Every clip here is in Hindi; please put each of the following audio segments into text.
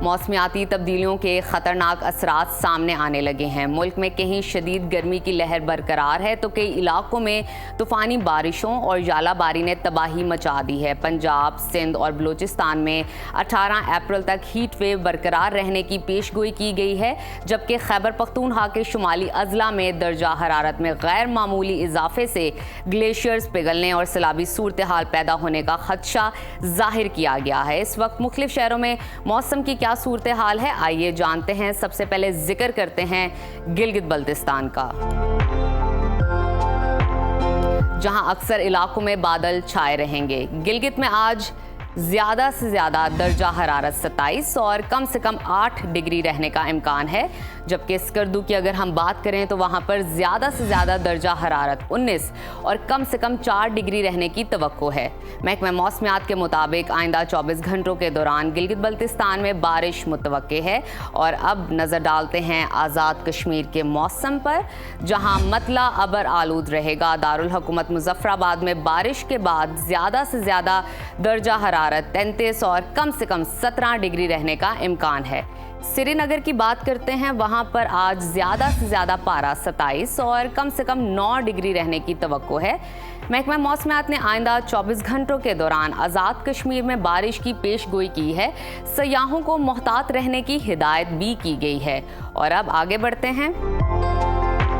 मौसमियाती तब्दीलियों के ख़तरनाक असरात सामने आने लगे हैं। मुल्क में कहीं शदीद गर्मी की लहर बरकरार है तो कई इलाकों में तूफ़ानी बारिशों और यालाबारी ने तबाही मचा दी है। पंजाब, सिंध और बलूचिस्तान में 18 अप्रैल तक हीट वेव बरकरार रहने की पेशगोई की गई है, जबकि खैबर पख्तूनख्वा के शुमाली अजला में दर्जा हरारत में गैर मामूली इजाफे से ग्लेशियर्स पिघलने और सैलाबी सूरत हाल पैदा होने का खदशा जाहिर किया गया है। इस वक्त मुख्तलिफ शहरों में मौसम की क्या सूरत हाल है, आइए जानते हैं। सबसे पहले जिक्र करते हैं गिलगित बल्तिस्तान का, जहां अक्सर इलाकों में बादल छाए रहेंगे। गिलगित में आज ज़्यादा से ज़्यादा दर्जा हरारत 27 और कम से कम 8 डिग्री रहने का इम्कान है, जबकि स्कर्दू की अगर हम बात करें तो वहाँ पर ज़्यादा से ज़्यादा दर्जा हरारत 19 और कम से कम 4 डिग्री रहने की तवक्को है। महकमा मौसमियात के मुताबिक आइंदा 24 घंटों के दौरान गिलगित बल्तिस्तान में बारिश मुतवक्के है। और अब नज़र डालते हैं आज़ाद कश्मीर के मौसम पर, जहाँ मतला अबर आलूद रहेगा। दारुल हुकूमत मुजफ्फराबाद में बारिश के बाद ज़्यादा से ज़्यादा दर्जा हरारत 33 और कम से कम 17 डिग्री रहने का इम्कान है। श्रीनगर की बात करते हैं, वहां पर आज ज़्यादा से ज़्यादा पारा 27 और कम से कम 9 डिग्री रहने की तवक्को है। महकमा मौसमियात ने आइंदा 24 घंटों के दौरान आज़ाद कश्मीर में बारिश की पेशगोई की है। सयाहों को मोहतात रहने की हिदायत भी की गई है। और अब आगे बढ़ते हैं,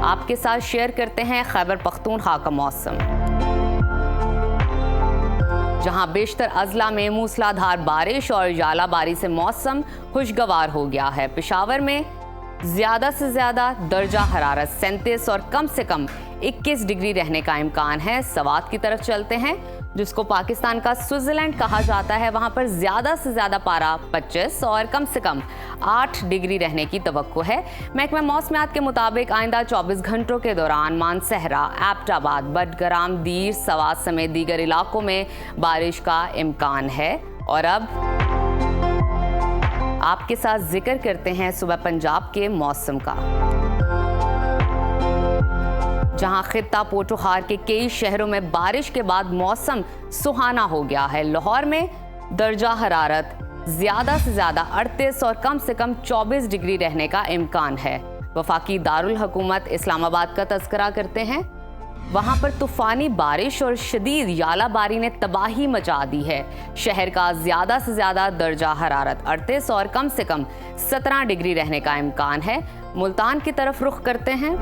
आपके साथ शेयर करते हैं खैबर पख्तूनख्वा का मौसम, जहां बेशतर अजला में मूसलाधार बारिश और यालाबारी से मौसम खुशगवार हो गया है। पेशावर में ज़्यादा से ज़्यादा दर्जा हरारत 37 और कम से कम 21 डिग्री रहने का इम्कान है। सवात की तरफ चलते हैं, जिसको पाकिस्तान का स्विट्ज़रलैंड कहा जाता है। वहाँ पर ज़्यादा से ज़्यादा पारा 25 और कम से कम 8 डिग्री रहने की तवक्को है। महकमा मौसमियात के मुताबिक आइंदा 24 घंटों के दौरान मानसहरा, एबटाबाद, बडगराम, दीर, सवात समेत दीगर इलाकों में बारिश का इम्कान है। और अब आपके साथ जिक्र करते हैं सुबह पंजाब के मौसम का, जहां खित्ता पोटोहार के कई शहरों में बारिश के बाद मौसम सुहाना हो गया है। लाहौर में दर्जा हरारत ज़्यादा से ज़्यादा 38 और कम से कम 24 डिग्री रहने का इम्कान है। वफाकी दारुल हुकूमत इस्लामाबाद का तज़किरा करते हैं, वहाँ पर तूफ़ानी बारिश और शदीद यालाबारी ने तबाही मचा दी है। शहर का ज़्यादा से ज़्यादा दर्जा हरारत 38 और कम से कम 17 डिग्री रहने का इम्कान है। मुल्तान की तरफ रुख करते हैं,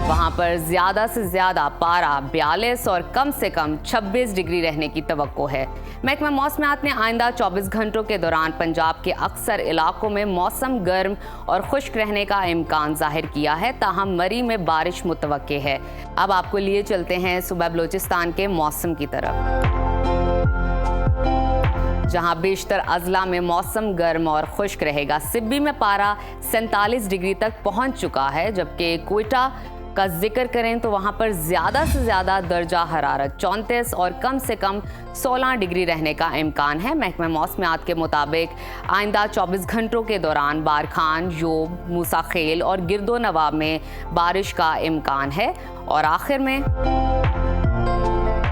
वहाँ पर ज़्यादा से ज़्यादा पारा 42 और कम से कम 26 डिग्री रहने की तवक्को है। महकमा मौसमियात ने आइंदा 24 घंटों के दौरान पंजाब के अक्सर इलाकों में मौसम गर्म और खुश्क रहने का इम्कान जाहिर किया है, ताहम मरी में बारिश मुतवक्के है। अब आपको लिए चलते हैं सुबह बलूचिस्तान के मौसम की तरफ, जहां बेशतर अजला में मौसम गर्म और खुश्क रहेगा। सिब्बी में पारा 47 डिग्री तक पहुंच चुका है, जबकि कोयटा का जिक्र करें तो वहां पर ज़्यादा से ज़्यादा दर्जा हरारत 34 और कम से कम 16 डिग्री रहने का इम्कान है। महकमा मौसमियात के मुताबिक आइंदा 24 घंटों के दौरान बारखान, योब, मूसा खेल और गिरदो नवाब में बारिश का इम्कान है। और आखिर में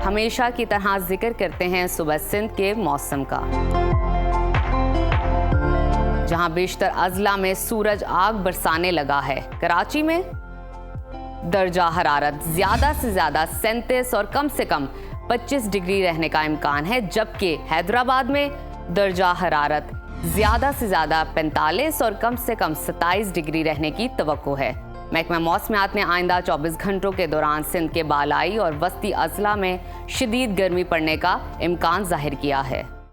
हमेशा की तरह जिक्र करते हैं सुबह सिंध के मौसम का, जहां बेशतर अजला में सूरज आग बरसाने लगा है। कराची में दर्जा हरारत ज़्यादा से ज़्यादा 37 और कम से कम 25 डिग्री रहने का इम्कान है, जबकि हैदराबाद में दर्जा हरारत ज़्यादा से ज़्यादा 45 और कम से कम 27 डिग्री रहने की तवक्को है। महकमा मौसमियात ने आइंदा 24 घंटों के दौरान सिंध के बालाई और वस्ती अजला में शदीद गर्मी पड़ने का इम्कान जाहिर किया है।